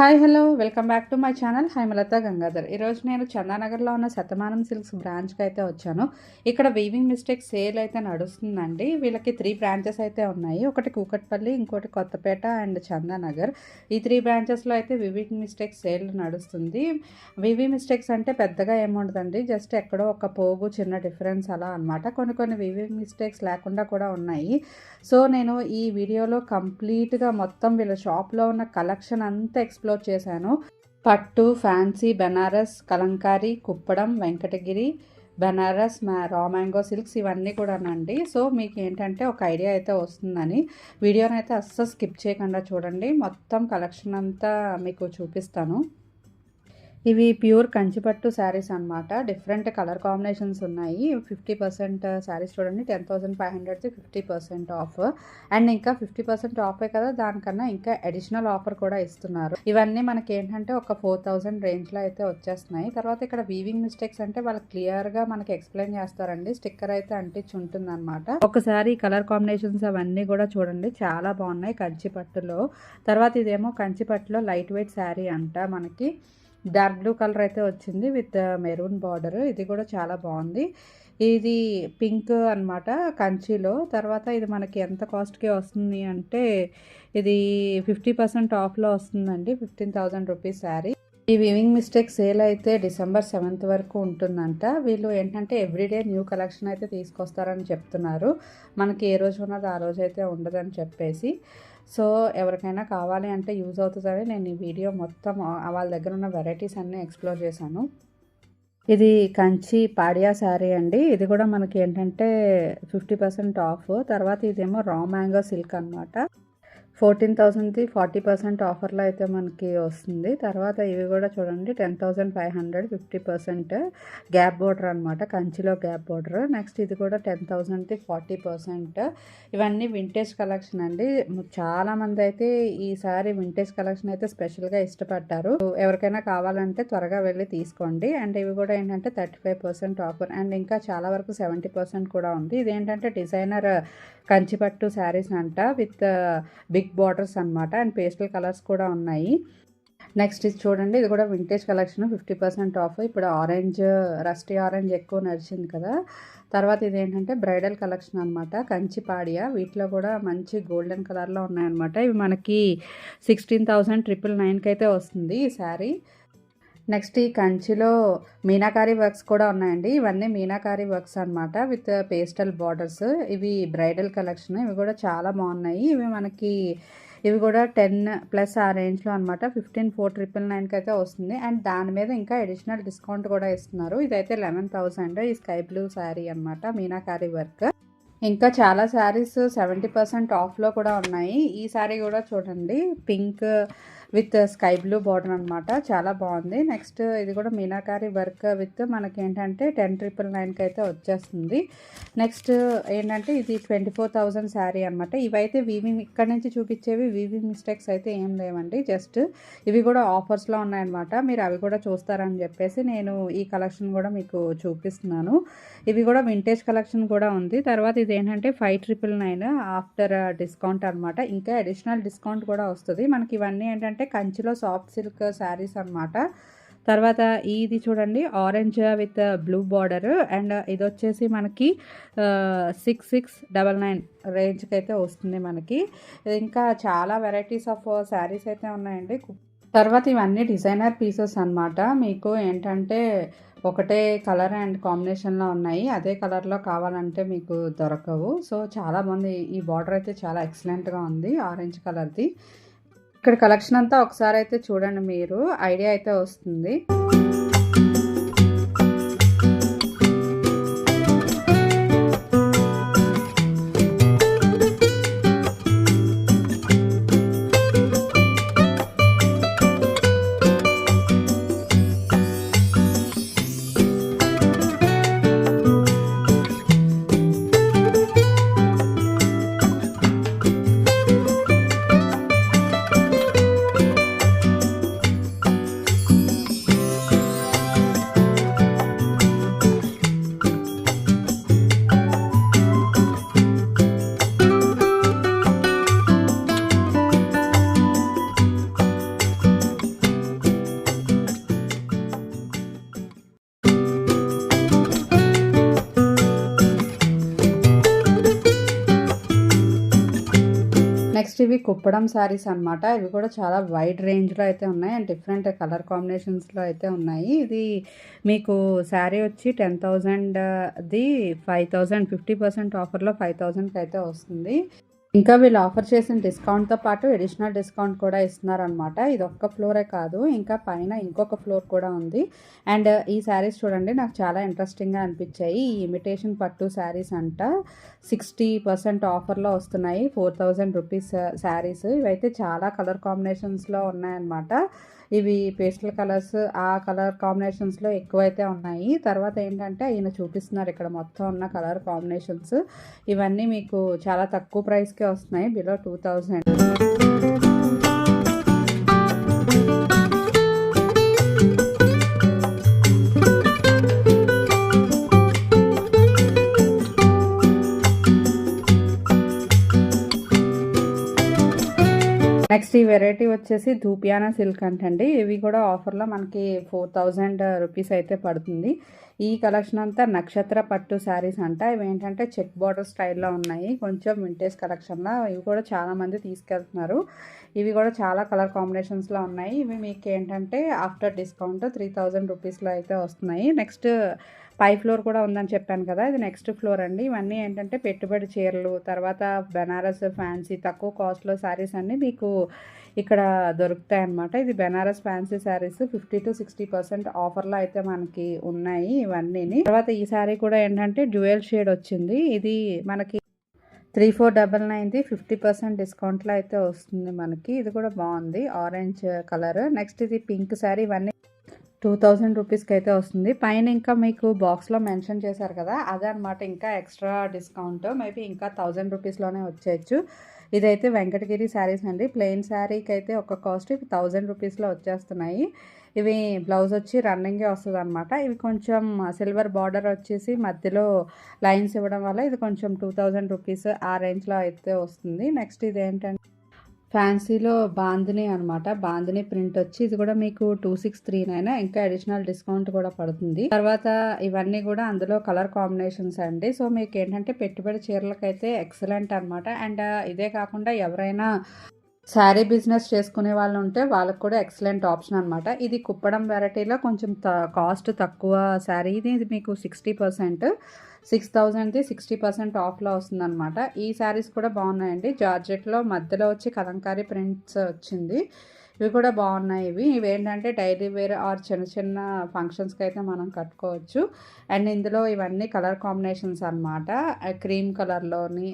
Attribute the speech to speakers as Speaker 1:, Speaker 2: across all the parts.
Speaker 1: Hi hello welcome back to my channel Haimalatha Gangadhar. ఈరోజు నేను చందానగర్లో ఉన్న శతమానం సిల్క్స్ బ్రాంచ్కి అయితే వచ్చాను. ఇక్కడ వీవింగ్ మిస్టేక్ సేల్ అయితే నడుస్తుందండి. వీళ్ళకి 3 బ్రాంచెస్ అయితే ఉన్నాయి. ఒకటి కూకట్పల్లి, ఇంకోటి కొత్తపేట అండ్ చందానగర్. ఈ 3 బ్రాంచెస్లో అయితే వీవింగ్ మిస్టేక్ సేల్ నడుస్తుంది. వీవింగ్ మిస్టేక్స్ అంటే పెద్దగా ఏముండదండి, జస్ట్ ఎక్కడో ఒక పోగు చిన్న డిఫరెన్స్ అలా అనమాట. కొన్ని వీవింగ్ మిస్టేక్స్ లేకుండా కూడా ఉన్నాయి. సో నేను ఈ వీడియోలో కంప్లీట్గా మొత్తం వీళ్ళ షాప్లో ఉన్న కలెక్షన్ అంతా ఎక్స్ప్లోర్ చేశాను. పట్టు, fancy, Banaras, Kalamkari, Kuppadam, Venkatagiri, Banaras, raw mango silks ఇవన్నీ కూడానండి. సో మీకు ఏంటంటే ఒక ఐడియా అయితే వస్తుందని వీడియోని అయితే అస్సలు స్కిప్ చేయకుండా చూడండి. మొత్తం కలెక్షన్ అంతా మీకు చూపిస్తాను. ఇవి ప్యూర్ కంచిపట్టు శారీస్ అనమాట. డిఫరెంట్ కలర్ కాంబినేషన్స్ ఉన్నాయి. 50% శారీస్ చూడండి, 10,500ది 50% ఆఫ్. అండ్ ఇంకా 50% ఆఫే కదా, దానికన్నా ఇంకా అడిషనల్ ఆఫర్ కూడా ఇస్తున్నారు. ఇవన్నీ మనకి ఏంటంటే ఒక 4,000 రేంజ్లో అయితే వచ్చేస్తున్నాయి. తర్వాత ఇక్కడ వీవింగ్ మిస్టేక్స్ అంటే వాళ్ళు క్లియర్గా మనకి ఎక్స్ప్లెయిన్ చేస్తారండి. స్టిక్కర్ అయితే అంటించి ఉంటుంది అనమాట. ఒకసారి కలర్ కాంబినేషన్స్ అవన్నీ కూడా చూడండి, చాలా బాగున్నాయి కంచిపట్టులో. తర్వాత ఇదేమో కంచిపట్టులో లైట్ వెయిట్ శారీ అంట. మనకి డార్క్ బ్లూ కలర్ అయితే వచ్చింది విత్ మెరూన్ బార్డర్. ఇది కూడా చాలా బాగుంది. ఇది పింక్ అనమాట కంచిలో. తర్వాత ఇది మనకి ఎంత కాస్ట్కి వస్తుంది అంటే ఇది 50% ఆఫ్లో వస్తుందండి. 15,000 రూపీస్ శారీ. ఈ వీవింగ్ మిస్టేక్ సేల్ అయితే December 7th వరకు ఉంటుందంట. వీళ్ళు ఏంటంటే ఎవ్రీడే న్యూ కలెక్షన్ అయితే తీసుకొస్తారని చెప్తున్నారు. మనకి ఏ రోజు ఉన్నది ఆ రోజు అయితే ఉండదని చెప్పేసి. సో ఎవరికైనా కావాలి అంటే యూజ్ అవుతుందని నేను ఈ వీడియో మొత్తం వాళ్ళ దగ్గర ఉన్న వెరైటీస్ అన్నీ ఎక్స్ప్లోర్ చేశాను. ఇది కంచి పాడియా శారీ అండి. ఇది కూడా మనకి ఏంటంటే 50% ఆఫ్. తర్వాత ఇదేమో రా మ్యాంగో సిల్క్ అనమాట. 14,000ది 40% ఆఫర్లో అయితే మనకి వస్తుంది. తర్వాత ఇవి కూడా చూడండి 10,500 50% గ్యాప్ బోర్డర్ అనమాట, కంచిలో గ్యాప్ బోర్డర్. నెక్స్ట్ ఇది కూడా 10,000ది 40%. ఇవన్నీ వింటేజ్ కలెక్షన్ అండి. చాలామంది అయితే ఈసారి వింటేజ్ కలెక్షన్ అయితే స్పెషల్గా ఇష్టపడ్డారు. ఎవరికైనా కావాలంటే త్వరగా వెళ్ళి తీసుకోండి. అండ్ ఇవి కూడా ఏంటంటే 35% ఆఫర్. అండ్ ఇంకా చాలా వరకు 70% కూడా ఉంది. ఇదేంటంటే డిజైనర్ కంచిపట్టు శారీస్ అంట విత్ బిగ్ బార్డర్స్ అనమాట. అండ్ పేస్టల్ కలర్స్ కూడా ఉన్నాయి. నెక్స్ట్ ఇది చూడండి, ఇది కూడా వింటేజ్ కలెక్షన్ 50% ఆఫ్. ఇప్పుడు ఆరెంజ్, రస్టీ ఆరెంజ్ ఎక్కువ నడిచింది కదా. తర్వాత ఇదేంటంటే బ్రైడల్ కలెక్షన్ అనమాట, కంచి పాడియా. వీటిలో కూడా మంచి గోల్డెన్ కలర్లో ఉన్నాయన్నమాట. ఇవి మనకి 16,999కి అయితే వస్తుంది ఈ శారీ. నెక్స్ట్ ఈ కంచిలో మీనాకారీ వర్క్స్ కూడా ఉన్నాయండి. ఇవన్నీ మీనాకారీ వర్క్స్ అనమాట విత్ పేస్టల్ బార్డర్స్. ఇవి బ్రైడల్ కలెక్షన్. ఇవి కూడా చాలా బాగున్నాయి. ఇవి కూడా 10+ ఆ రేంజ్లో అనమాట. 15,499కి అయితే వస్తుంది. అండ్ దాని మీద ఇంకా అడిషనల్ డిస్కౌంట్ కూడా ఇస్తున్నారు. ఇదైతే 11,000 ఈ స్కై బ్లూ శారీ అనమాట, మీనాకారీ వర్క్. ఇంకా చాలా శారీస్ 70% ఆఫ్లో కూడా ఉన్నాయి. ఈ శారీ కూడా చూడండి, pink with sky blue border అనమాట, చాలా బాగుంది. నెక్స్ట్ ఇది కూడా మీనాకారీ వర్క్ విత్ మనకి ఏంటంటే 10,999కి అయితే వచ్చేస్తుంది. నెక్స్ట్ ఏంటంటే ఇది 24,000 శారీ అనమాట. ఇవైతే వీవింగ్ ఇక్కడ నుంచి చూపించేవి వీవింగ్ మిస్టేక్స్ అయితే ఏం లేవండి, జస్ట్ ఇవి కూడా ఆఫర్స్లో ఉన్నాయన్నమాట. మీరు అవి కూడా చూస్తారని చెప్పేసి నేను ఈ కలెక్షన్ కూడా మీకు చూపిస్తున్నాను. ఇవి కూడా వింటేజ్ కలెక్షన్ కూడా ఉంది. తర్వాత ఇది ఏంటంటే 5,999 ఆఫ్టర్ డిస్కౌంట్ అనమాట. ఇంకా అడిషనల్ డిస్కౌంట్ కూడా వస్తుంది మనకి. ఇవన్నీ ఏంటంటే కంచిలో సాఫ్ట్ సిల్క్ శారీస్ అనమాట. తర్వాత ఇది చూడండి, orange with blue border. And ఇది వచ్చేసి మనకి 6699 రేంజ్కి అయితే వస్తుంది మనకి. ఇంకా చాలా వెరైటీస్ ఆఫ్ శారీస్ అయితే ఉన్నాయండి. తర్వాత ఇవన్నీ డిజైనర్ పీసెస్ అనమాట. మీకు ఏంటంటే ఒకటే కలర్ అండ్ కాంబినేషన్లో ఉన్నాయి. అదే కలర్లో కావాలంటే మీకు దొరకవు. సో చాలా బాగుంది. ఈ బార్డర్ అయితే చాలా ఎక్సలెంట్గా ఉంది, ఆరెంజ్ కలర్ది. ఇక్కడ కలెక్షన్ అంతా ఒకసారి అయితే చూడండి, మీరు ఐడియా అయితే వస్తుంది. నెక్స్ట్ ఇవి కుప్పడం శారీస్ అనమాట. ఇవి కూడా చాలా వైడ్ రేంజ్లో అయితే ఉన్నాయి అండ్ డిఫరెంట్ కలర్ కాంబినేషన్స్లో అయితే ఉన్నాయి. ఇది మీకు శారీ వచ్చి 10,000ది 5,000 50% ఆఫర్లో 5,000కి అయితే వస్తుంది. ఇంకా వీళ్ళు ఆఫర్ చేసిన డిస్కౌంట్తో పాటు అడిషనల్ డిస్కౌంట్ కూడా ఇస్తున్నారనమాట. ఇది ఒక్క ఫ్లోరే కాదు, ఇంకా పైన ఇంకొక ఫ్లోర్ కూడా ఉంది. అండ్ ఈ శారీస్ చూడండి, నాకు చాలా ఇంట్రెస్టింగ్గా అనిపించాయి. ఈ ఇమిటేషన్ పట్టు శారీస్ అంట 60% ఆఫర్లో వస్తున్నాయి. 4,000 రూపీస్ శారీస్. ఇవైతే చాలా కలర్ కాంబినేషన్స్లో ఉన్నాయన్నమాట. ఇవి పేస్టల్ కలర్స్, ఆ కలర్ కాంబినేషన్స్లో ఎక్కువైతే ఉన్నాయి. తర్వాత ఏంటంటే ఈయన చూపిస్తున్నారు ఇక్కడ మొత్తం ఉన్న కలర్ కాంబినేషన్స్. ఇవన్నీ మీకు చాలా తక్కువ ప్రైస్కే వస్తున్నాయి, బిలో 2,000. నెక్స్ట్ ఈ వెరైటీ వచ్చేసి ధూపియానా సిల్క్ అంటండి. ఇవి కూడా ఆఫర్లో మనకి 4,000 రూపీస్ అయితే పడుతుంది. ఈ కలెక్షన్ అంతా నక్షత్ర పట్టు శారీస్ అంట. ఇవి ఏంటంటే చెక్ బార్డర్ స్టైల్లో ఉన్నాయి, కొంచెం వింటేజ్ కలెక్షన్లో. ఇవి కూడా చాలామంది తీసుకెళ్తున్నారు. ఇవి కూడా చాలా కలర్ కాంబినేషన్స్లో ఉన్నాయి. ఇవి మీకు ఏంటంటే ఆఫ్టర్ డిస్కౌంట్ 3,000 రూపీస్లో అయితే వస్తున్నాయి. నెక్స్ట్ పై ఫ్లోర్ కూడా ఉందని చెప్పాను కదా, ఇది నెక్స్ట్ ఫ్లోర్ అండి. ఇవన్నీ ఏంటంటే పెట్టుబడి చీరలు, తర్వాత బెనారస్ ఫ్యాన్సీ తక్కువ కాస్ట్లో శారీస్ అన్నీ మీకు ఇక్కడ దొరుకుతాయి అన్నమాట. ఇది బెనారస్ ఫ్యాన్సీ శారీస్ 50 to 60% ఆఫర్లో అయితే మనకి ఉన్నాయి ఇవన్నీ. తర్వాత ఈ శారీ కూడా ఏంటంటే డ్యూయల్ షేడ్ వచ్చింది. ఇది మనకి 3,499ది 50% డిస్కౌంట్లో అయితే వస్తుంది మనకి. ఇది కూడా బాగుంది, ఆరెంజ్ కలర్. నెక్స్ట్ ఇది పింక్ శారీ. ఇవన్నీ 2,000 రూపీస్కి అయితే వస్తుంది. పైన ఇంకా మీకు బాక్స్లో మెన్షన్ చేశారు కదా, అదనమాట ఇంకా ఎక్స్ట్రా డిస్కౌంట్. మేబీ ఇంకా 1,000 రూపీస్లోనే వచ్చేయచ్చు. ఇదైతే వెంకటగిరి శారీస్ అండి. ప్లెయిన్ శారీకి అయితే ఒక కాస్ట్ 1,000 రూపీస్లో వచ్చేస్తున్నాయి. ఇవి బ్లౌజ్ వచ్చి రన్నింగే వస్తుంది అనమాట. ఇవి కొంచెం సిల్వర్ బార్డర్ వచ్చేసి మధ్యలో లైన్స్ ఇవ్వడం వల్ల ఇది కొంచెం 2,000 రూపీస్ ఆ రేంజ్లో అయితే వస్తుంది. నెక్స్ట్ ఇది ఏంటంటే ఫ్యాన్సీలో బాందిని అనమాట. బాందిని ప్రింట్ వచ్చి ఇది కూడా మీకు 2,639, ఇంకా అడిషనల్ డిస్కౌంట్ కూడా పడుతుంది. తర్వాత ఇవన్నీ కూడా అందులో కలర్ కాంబినేషన్స్ అండి. సో మీకు ఏంటంటే పెట్టుబడి చీరలకైతే ఎక్సలెంట్ అనమాట. అండ్ ఇదే కాకుండా ఎవరైనా శారీ బిజినెస్ చేసుకునే వాళ్ళు ఉంటే వాళ్ళకి కూడా ఎక్సలెంట్ ఆప్షన్ అనమాట. ఇది కుప్పడం వెరైటీలో కొంచెం కాస్ట్ తక్కువ శారీ. ఇది మీకు 60%, 6,000ది 60% ఆఫ్లో వస్తుందన్నమాట. ఈ శారీస్ కూడా బాగున్నాయండి. జార్జెట్లో మధ్యలో వచ్చి కలంకారీ ప్రింట్స్ వచ్చింది. ఇవి కూడా బాగున్నాయి. ఇవి ఏంటంటే డైలీ వేర్ ఆర్ చిన్న చిన్న ఫంక్షన్స్కి అయితే మనం కట్టుకోవచ్చు. అండ్ ఇందులో ఇవన్నీ కలర్ కాంబినేషన్స్ అనమాట. క్రీమ్ కలర్లోని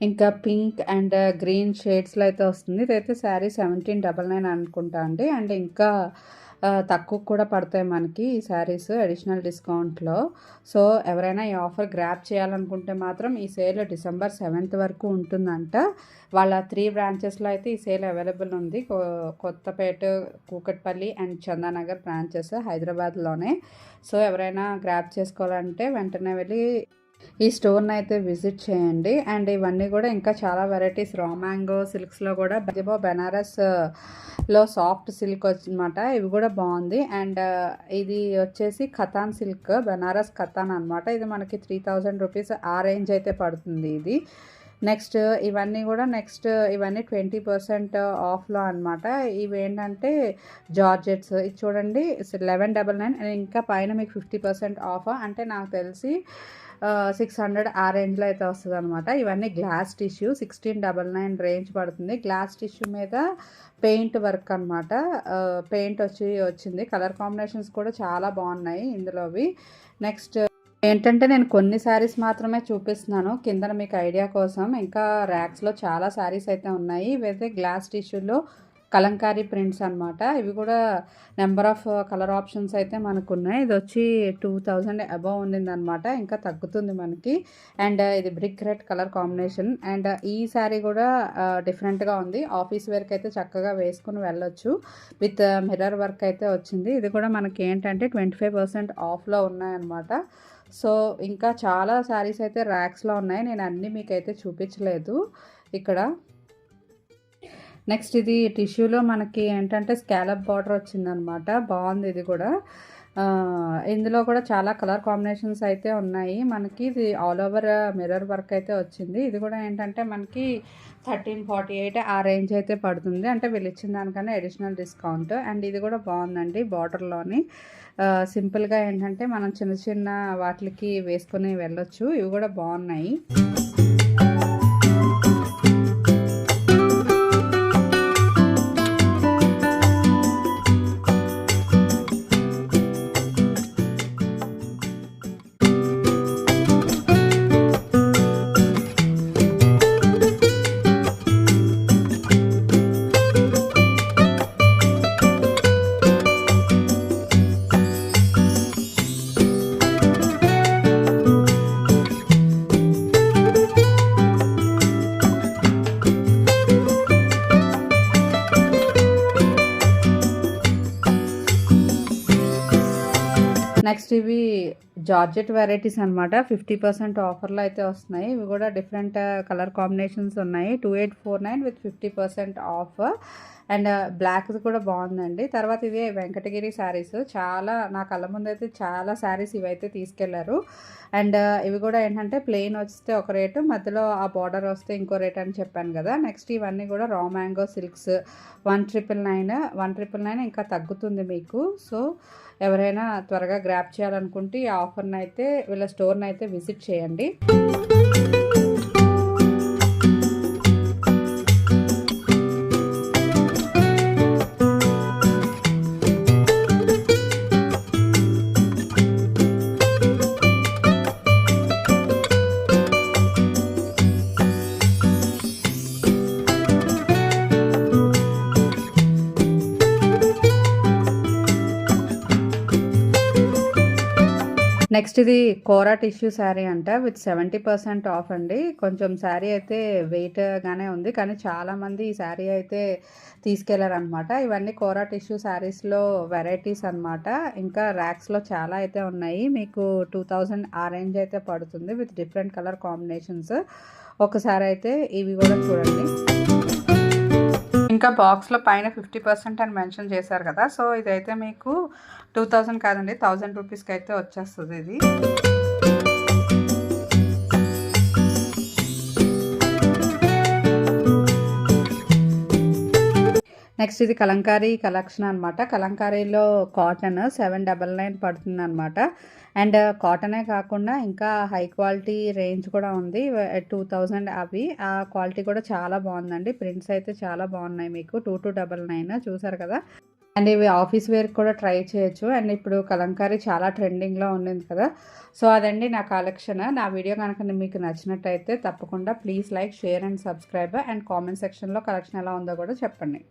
Speaker 1: ఇంకా పింక్ అండ్ గ్రీన్ షేడ్స్లో అయితే వస్తుంది. ఇదైతే శారీ 1799 అనుకుంటా అండి. అండ్ ఇంకా తక్కువ కూడా పడతాయి మనకి ఈ శారీస్ అడిషనల్ డిస్కౌంట్లో. సో ఎవరైనా ఈ ఆఫర్ గ్రాప్ చేయాలనుకుంటే మాత్రం ఈ సేల్ December 7th వరకు ఉంటుందంట. వాళ్ళ 3 బ్రాంచెస్లో అయితే ఈ సేల్ అవైలబుల్ ఉంది. కొత్తపేట, కూకట్పల్లి అండ్ చందానగర్ బ్రాంచెస్ హైదరాబాద్లోనే. సో ఎవరైనా గ్రాప్ చేసుకోవాలంటే వెంటనే వెళ్ళి ఈ స్టోర్ని అయితే విజిట్ చేయండి. అండ్ ఇవన్నీ కూడా ఇంకా చాలా వెరైటీస్ రా మ్యాంగో సిల్క్స్లో కూడా బెనారస్లో సాఫ్ట్ సిల్క్ అనమాట. ఇవి కూడా బాగుంది. అండ్ ఇది వచ్చేసి ఖతాన్ సిల్క్, బెనారస్ ఖతాన్ అనమాట. ఇది మనకి 3,000 రూపీస్ ఆ రేంజ్ అయితే పడుతుంది ఇది. నెక్స్ట్ ఇవన్నీ 20% ఆఫ్లో అనమాట. ఇవి ఏంటంటే జార్జెట్స్. ఇది చూడండి 1199, ఇంకా పైన మీకు 50% ఆఫ్. అంటే నాకు తెలిసి 600 ఆ రేంజ్లో అయితే వస్తుంది అనమాట. ఇవన్నీ గ్లాస్ టిష్యూ 1699 రేంజ్ పడుతుంది. గ్లాస్ టిష్యూ మీద పెయింట్ వర్క్ అనమాట. పెయింట్ వచ్చింది. కలర్ కాంబినేషన్స్ కూడా చాలా బాగున్నాయి ఇందులోవి. నెక్స్ట్ ఏంటంటే నేను కొన్ని శారీస్ మాత్రమే చూపిస్తున్నాను కిందన మీకు ఐడియా కోసం. ఇంకా ర్యాక్స్లో చాలా శారీస్ అయితే ఉన్నాయి. ఇవైతే గ్లాస్ టిష్యూలో కలంకారీ ప్రింట్స్ అనమాట. ఇవి కూడా నెంబర్ ఆఫ్ కలర్ ఆప్షన్స్ అయితే మనకు ఉన్నాయి. ఇది వచ్చి 2,000 అబవ్ ఉండిందనమాట, ఇంకా తగ్గుతుంది మనకి. అండ్ ఇది brick red colour combination. And ఈ శారీ కూడా డిఫరెంట్గా ఉంది. ఆఫీస్ వేర్కి అయితే చక్కగా వేసుకుని వెళ్ళొచ్చు. విత్ మిర్రర్ వర్క్ అయితే వచ్చింది. ఇది కూడా మనకి ఏంటంటే 25% ఆఫ్లో ఉన్నాయన్నమాట. సో ఇంకా చాలా శారీస్ అయితే ర్యాక్స్లో ఉన్నాయి. నేను అన్నీ మీకైతే చూపించలేదు ఇక్కడ. నెక్స్ట్ ఇది టిష్యూలో మనకి ఏంటంటే స్కాలప్ బార్డర్ వచ్చిందనమాట. బాగుంది ఇది కూడా. ఇందులో కూడా చాలా కలర్ కాంబినేషన్స్ అయితే ఉన్నాయి. మనకి ఇది ఆల్ ఓవర్ మిర్రర్ వర్క్ అయితే వచ్చింది. ఇది కూడా ఏంటంటే మనకి 1348 ఆ రేంజ్ అయితే పడుతుంది. అంటే వీళ్ళు ఇచ్చిన దానికన్నా అడిషనల్ డిస్కౌంట్. అండ్ ఇది కూడా బాగుందండి బార్డర్లోని. సింపుల్గా ఏంటంటే మనం చిన్న చిన్న వాటికి వేసుకొని వెళ్ళొచ్చు. ఇవి కూడా బాగున్నాయి. నెక్స్ట్ ఇవి జార్జెట్ వెరైటీస్ అనమాట. 50% ఆఫర్లో అయితే వస్తున్నాయి. ఇవి కూడా డిఫరెంట్ కలర్ కాంబినేషన్స్ ఉన్నాయి. 2849 విత్ 50% ఆఫ్. అండ్ బ్లాక్ కూడా బాగుందండి. తర్వాత ఇవి వెంకటగిరి శారీస్. చాలా నా కళ్ళ ముందు అయితే చాలా శారీస్ ఇవైతే తీసుకెళ్లారు. అండ్ ఇవి కూడా ఏంటంటే ప్లెయిన్ వస్తే ఒక రేటు, మధ్యలో ఆ బార్డర్ వస్తే ఇంకో రేట్ అని చెప్పాను కదా. నెక్స్ట్ ఇవన్నీ కూడా రా మ్యాంగో సిల్క్స్ 1999 ఇంకా తగ్గుతుంది మీకు. సో ఎవరైనా త్వరగా గ్రాప్ చేయాలనుకుంటే ఈ ఆఫర్ని అయితే వీళ్ళ స్టోర్ని అయితే విజిట్ చేయండి. నెక్స్ట్ ఇది కోరా టిష్యూ శారీ అంట విత్ 70% ఆఫ్ అండి. కొంచెం శారీ అయితే వెయిట్గానే ఉంది, కానీ చాలామంది ఈ శారీ అయితే తీసుకెళ్లారనమాట. ఇవన్నీ కోరా టిష్యూ శారీస్లో వెరైటీస్ అనమాట. ఇంకా ర్యాక్స్లో చాలా అయితే ఉన్నాయి. మీకు 2000 ఆ రేంజ్ అయితే పడుతుంది విత్ డిఫరెంట్ కలర్ కాంబినేషన్స్. ఒకసారి అయితే ఇవి కూడా చూడండి. ఇంకా బాక్స్లో పైన 50% అని మెన్షన్ చేశారు కదా. సో ఇదైతే మీకు 2000 కాదండి 1000 రూపీస్కి అయితే వచ్చేస్తుంది ఇది. నెక్స్ట్ ఇది కలంకారీ కలెక్షన్ అనమాట. కలంకారీలో కాటన్ 799 పడుతుంది అనమాట. అండ్ కాటనే కాకుండా ఇంకా హై క్వాలిటీ రేంజ్ కూడా ఉంది 2000 అవి. ఆ క్వాలిటీ కూడా చాలా బాగుందండి. ప్రింట్స్ అయితే చాలా బాగున్నాయి. మీకు 2299 చూసారు కదా. అండ్ ఇవి ఆఫీస్ వేర్కి కూడా ట్రై చేయొచ్చు. అండ్ ఇప్పుడు కలంకారీ చాలా ట్రెండింగ్లో ఉండింది కదా. సో అదండి నా కలెక్షన్. నా వీడియో కనుక మీకు నచ్చినట్టయితే తప్పకుండా please like, share and subscribe. And comment సెక్షన్లో కలెక్షన్ ఎలా ఉందో కూడా చెప్పండి.